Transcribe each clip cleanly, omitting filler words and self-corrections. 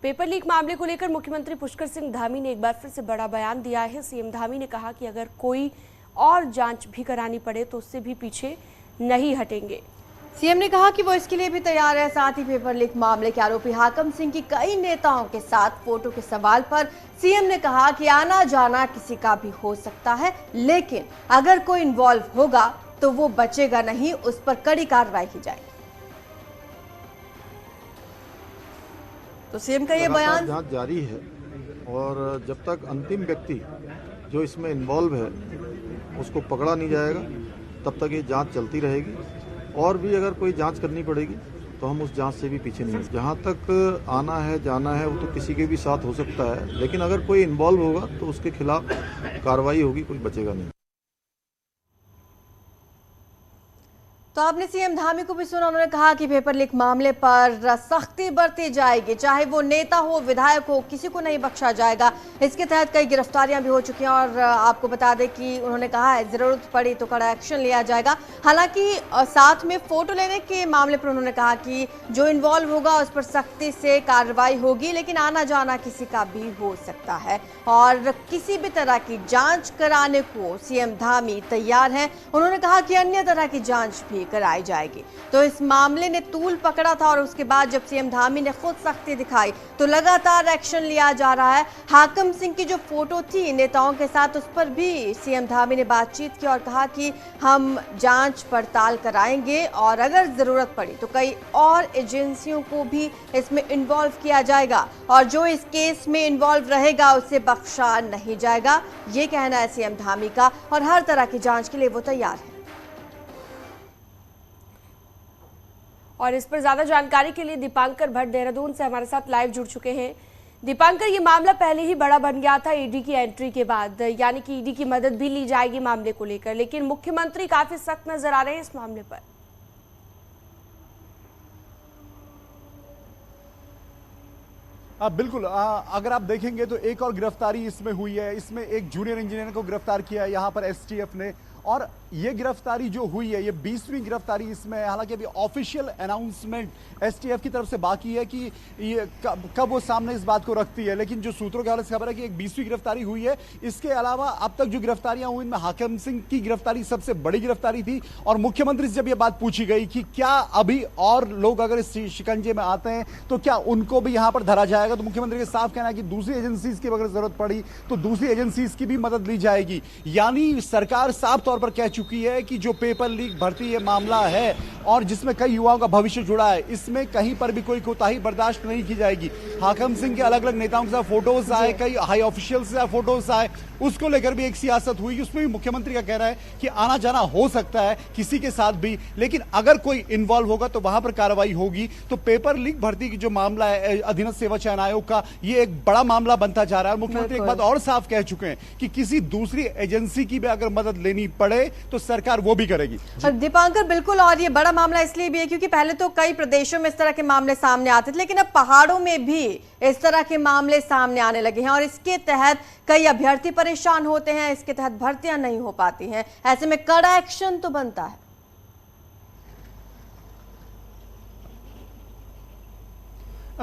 Paper leak मामले को लेकर मुख्यमंत्री पुष्कर सिंह धामी ने एक बार फिर से बड़ा बयान दिया है। सीएम धामी ने कहा कि अगर कोई और जांच भी करानी पड़े तो उससे भी पीछे नहीं हटेंगे। सीएम ने कहा कि वो इसके लिए भी तैयार है। साथ ही पेपर लीक मामले के आरोपी हाकम सिंह की कई नेताओं के साथ फोटो के सवाल पर सीएम ने कहा कि आना जाना किसी का भी हो सकता है, लेकिन अगर कोई इन्वॉल्व होगा तो वो बचेगा नहीं, उस पर कड़ी कार्रवाई की जाएगी। तो सीएम का ये बयान जांच जारी है और जब तक अंतिम व्यक्ति जो इसमें इन्वॉल्व है उसको पकड़ा नहीं जाएगा तब तक ये जांच चलती रहेगी। और भी अगर कोई जांच करनी पड़ेगी तो हम उस जांच से भी पीछे नहीं। जहां तक आना है जाना है वो तो किसी के भी साथ हो सकता है, लेकिन अगर कोई इन्वॉल्व होगा तो उसके खिलाफ कार्रवाई होगी, कोई बचेगा नहीं। तो आपने सीएम धामी को भी सुना, उन्होंने कहा कि पेपर लीक मामले पर सख्ती बरती जाएगी, चाहे वो नेता हो विधायक हो, किसी को नहीं बख्शा जाएगा। इसके तहत कई गिरफ्तारियां भी हो चुकी हैं और आपको बता दें कि उन्होंने कहा है जरूरत पड़ी तो कड़ा एक्शन लिया जाएगा। हालांकि साथ में फोटो लेने के मामले पर उन्होंने कहा कि जो इन्वॉल्व होगा उस पर सख्ती से कार्रवाई होगी, लेकिन आना जाना किसी का भी हो सकता है और किसी भी तरह की जांच कराने को सीएम धामी तैयार है। उन्होंने कहा कि अन्य तरह की जांच भी कराई जाएगी। तो इस मामले ने तूल पकड़ा था और उसके बाद जब सीएम धामी ने खुद सख्ती दिखाई तो लगातार एक्शन लिया जा रहा है। हाकम सिंह की जो फोटो थी नेताओं के साथ, उस पर भी सीएम धामी ने बातचीत की और कहा कि हम जांच पड़ताल कराएंगे और अगर जरूरत पड़ी तो कई और एजेंसियों को भी इसमें इन्वॉल्व किया जाएगा और जो इस केस में इन्वॉल्व रहेगा उसे बख्शा नहीं जाएगा। ये कहना है सीएम धामी का और हर तरह की जांच के लिए वो तैयार है। और इस पर ज्यादा जानकारी के लिए दीपांकर भट्ट देहरादून से हमारे साथ लाइव जुड़ चुके हैं। दीपांकर, ये मामला पहले ही बड़ा बन गया था ईडी की एंट्री के बाद, यानी कि ईडी की मदद भी ली जाएगी मामले को लेकर, लेकिन मुख्यमंत्री काफी सख्त नजर आ रहे हैं इस मामले पर। बिल्कुल, अगर आप देखेंगे तो एक और गिरफ्तारी इसमें हुई है। इसमें एक जूनियर इंजीनियर को गिरफ्तार किया है यहाँ पर एसटीएफ ने, और ये गिरफ्तारी जो हुई है ये 20वीं गिरफ्तारी इसमें है। हालांकि अभी ऑफिशियल अनाउंसमेंट एसटीएफ की तरफ से बाकी है कि ये कब वो सामने इस बात को रखती है, लेकिन जो सूत्रों के हवाले से खबर है कि एक 20वीं गिरफ्तारी हुई है। इसके अलावा अब तक जो गिरफ्तारियां हुई इनमें हाकिम सिंह की गिरफ्तारी सबसे बड़ी गिरफ्तारी थी और मुख्यमंत्री से जब ये बात पूछी गई कि क्या अभी और लोग अगर इस शिकंजे में आते हैं तो क्या उनको भी यहां पर धरा जाएगा, तो मुख्यमंत्री का साफ कहना है कि दूसरी एजेंसीज की अगर जरूरत पड़ी तो दूसरी एजेंसीज की भी मदद ली जाएगी। यानी सरकार साफ तौर पर कह चुकी है कि जो पेपर लीक भर्ती ये मामला है और जिसमें कई युवाओं का भविष्य जुड़ा है, इसमें कहीं पर भी कोई कोताही बर्दाश्त नहीं की जाएगी। हाकिम सिंह के अलग अलग नेताओं के साथ फोटोज आए, कई हाई ऑफिशियल से फोटोज आए, उसको लेकर भी एक सियासत हुई। उसमें भी मुख्यमंत्री का कहना है कि आना जाना हो सकता है किसी के साथ भी, लेकिन अगर कोई इन्वॉल्व होगा तो वहां पर कार्रवाई होगी। तो पेपर लीक भर्ती की जो मामला है अधीनस्थ सेवा चयन आयोग का, ये एक बड़ा मामला बनता जा रहा है। मुख्यमंत्री एक बात और साफ कह चुके हैं कि किसी दूसरी एजेंसी की भी अगर मदद लेनी पड़े तो सरकार वो भी करेगी। दीपांकर, बिल्कुल, और ये बड़ा मामला इसलिए भी है क्योंकि पहले तो कई प्रदेशों में इस तरह के मामले सामने आते थे, लेकिन अब पहाड़ों में भी इस तरह के मामले सामने आने लगे हैं और इसके तहत कई अभ्यर्थी परेशान होते हैं, इसके तहत भर्तियां नहीं हो पाती हैं। ऐसे में कड़ा एक्शन तो बनता है।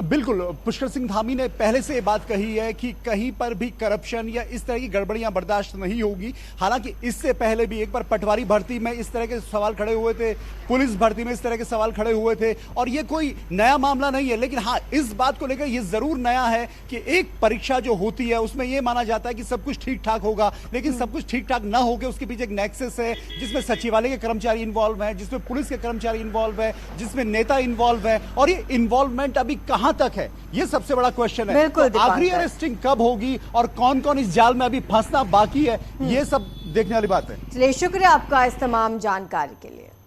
बिल्कुल, पुष्कर सिंह धामी ने पहले से ये बात कही है कि कहीं पर भी करप्शन या इस तरह की गड़बड़ियां बर्दाश्त नहीं होगी। हालांकि इससे पहले भी एक बार पटवारी भर्ती में इस तरह के सवाल खड़े हुए थे, पुलिस भर्ती में इस तरह के सवाल खड़े हुए थे और ये कोई नया मामला नहीं है। लेकिन हाँ, इस बात को लेकर ये जरूर नया है कि एक परीक्षा जो होती है उसमें यह माना जाता है कि सब कुछ ठीक ठाक होगा, लेकिन सब कुछ ठीक ठाक ना होकर उसके पीछे एक नेक्सस है जिसमें सचिवालय के कर्मचारी इंवॉल्व है, जिसमें पुलिस के कर्मचारी इंवॉल्व है, जिसमें नेता इंवॉल्व है, और ये इन्वॉल्वमेंट अभी कहां तक है, ये सबसे बड़ा क्वेश्चन है। तो आखिरी अरेस्टिंग कब होगी और कौन कौन इस जाल में अभी फंसना बाकी है, ये सब देखने वाली बात है। चलिए, शुक्रिया आपका इस तमाम जानकारी के लिए।